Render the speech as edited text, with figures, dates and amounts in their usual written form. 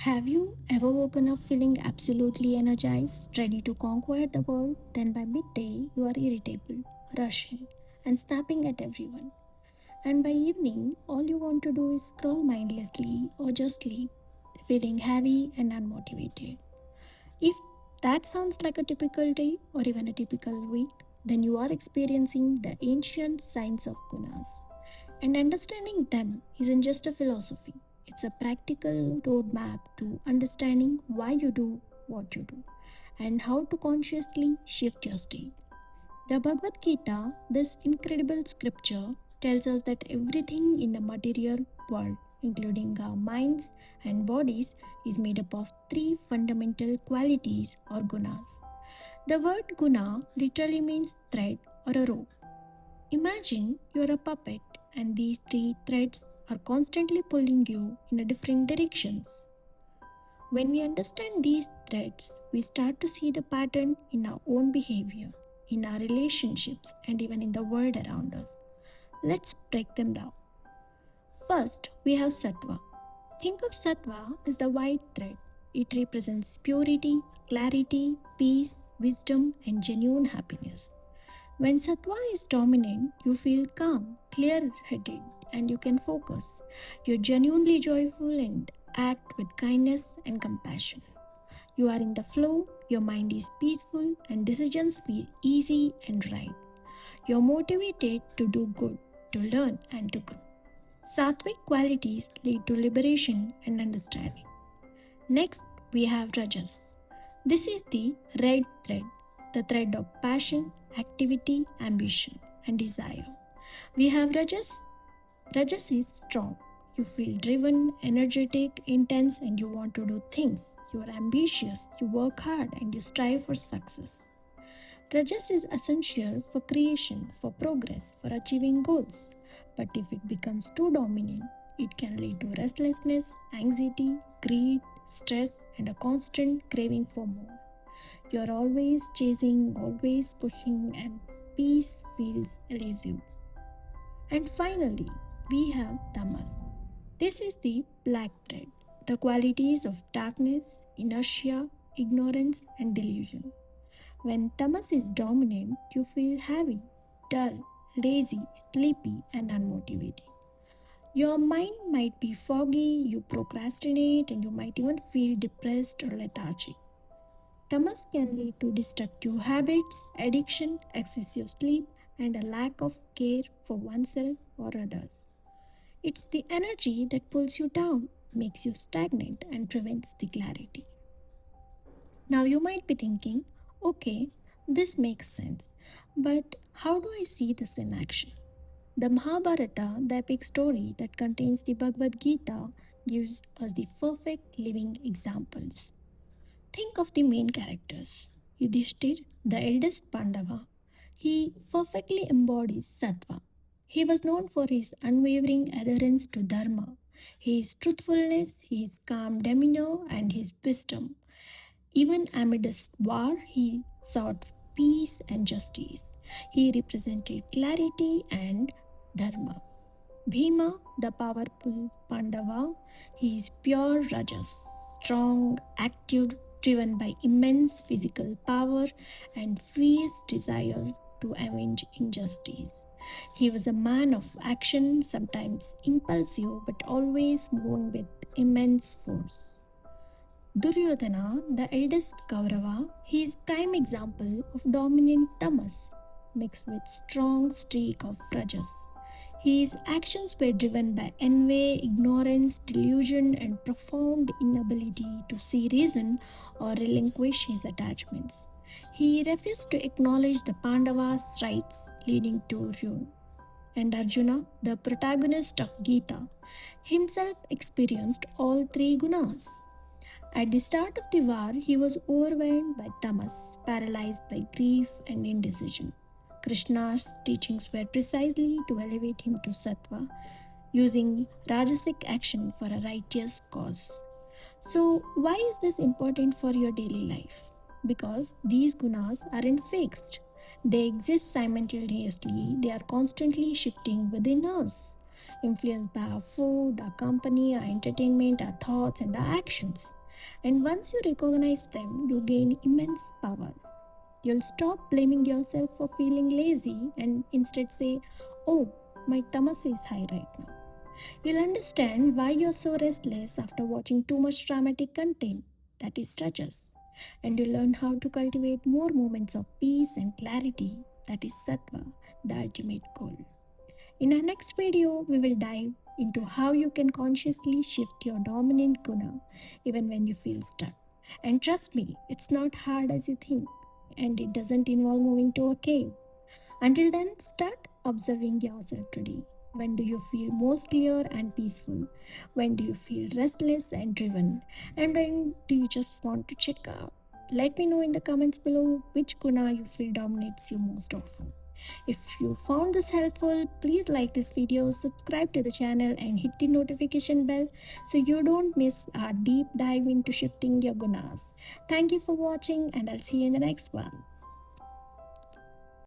Have you ever woken up feeling absolutely energized, ready to conquer the world? Then by midday, you are irritable, rushing, and snapping at everyone. And by evening, all you want to do is scroll mindlessly or just sleep, feeling heavy and unmotivated. If that sounds like a typical day or even a typical week, then you are experiencing the ancient science of gunas. And understanding them isn't just a philosophy, it's a practical roadmap to understanding why you do what you do and how to consciously shift your state. The Bhagavad Gita, this incredible scripture, tells us that everything in the material world, including our minds and bodies, is made up of three fundamental qualities or gunas. The word guna literally means thread or a rope. Imagine you're a puppet and these three threads are constantly pulling you in a different directions. When we understand these threads, we start to see the pattern in our own behavior, in our relationships, and even in the world around us. Let's break them down. First, we have sattva. Think of sattva as the white thread. It represents purity, clarity, peace, wisdom, and genuine happiness. When sattva is dominant, you feel calm, clear headed, and you can focus. You're genuinely joyful and act with kindness and compassion. You are in the flow, your mind is peaceful, and decisions feel easy and right. You're motivated to do good, to learn, and to grow. Sattvic qualities lead to liberation and understanding. Next, we have Rajas. This is the red thread, the thread of passion, activity, ambition, and desire. We have Rajas. Rajas is strong. You feel driven, energetic, intense, and you want to do things. You are ambitious, you work hard, and you strive for success. Rajas is essential for creation, for progress, for achieving goals. But if it becomes too dominant, it can lead to restlessness, anxiety, greed, stress, and a constant craving for more. You're always chasing, always pushing, and peace feels elusive. And finally, we have Tamas. This is the black thread, the qualities of darkness, inertia, ignorance, and delusion. When tamas is dominant, you feel heavy, dull, lazy, sleepy, and unmotivated. Your mind might be foggy, you procrastinate, and you might even feel depressed or lethargic. Tamas can lead to destructive habits, addiction, excessive sleep, and a lack of care for oneself or others. It's the energy that pulls you down, makes you stagnant, and prevents the clarity. Now you might be thinking, okay, this makes sense, but how do I see this in action? The Mahabharata, the epic story that contains the Bhagavad Gita, gives us the perfect living examples. Think of the main characters. Yudhishthir, the eldest Pandava, he perfectly embodies sattva. He was known for his unwavering adherence to dharma, his truthfulness, his calm demeanor, and his wisdom. Even amidst war, he sought peace and justice. He represented clarity and dharma. Bhima, the powerful Pandava, he is pure Rajas, strong, active, driven by immense physical power and fierce desire to avenge injustice. He was a man of action, sometimes impulsive, but always moving with immense force. Duryodhana, the eldest Kaurava, he is prime example of dominant tamas mixed with strong streak of rajas. His actions were driven by envy, ignorance, delusion, and profound inability to see reason or relinquish his attachments. He refused to acknowledge the Pandavas' rights, leading to ruin. And Arjuna, the protagonist of Gita, himself experienced all three gunas. At the start of the war, he was overwhelmed by tamas, paralyzed by grief and indecision. Krishna's teachings were precisely to elevate him to sattva, using rajasic action for a righteous cause. So, why is this important for your daily life? Because these gunas aren't fixed. They exist simultaneously, they are constantly shifting within us. influenced by our food, our company, our entertainment, our thoughts, and our actions. And once you recognize them, you gain immense power. You'll stop blaming yourself for feeling lazy and instead say, "Oh, my tamas is high right now." You'll understand why you're so restless after watching too much dramatic content, that is touches. And you'll learn how to cultivate more moments of peace and clarity, that is sattva, the ultimate goal. In our next video, we will dive into how you can consciously shift your dominant guna even when you feel stuck. And trust me, it's not hard as you think, and it doesn't involve moving to a cave. Until then, start observing yourself today. When do you feel most clear and peaceful? When do you feel restless and driven? And when do you just want to check out? Let me know in the comments below which guna you feel dominates you most often. If you found this helpful, please like this video, subscribe to the channel, and hit the notification bell so you don't miss our deep dive into shifting your gunas. Thank you for watching, and I'll see you in the next one.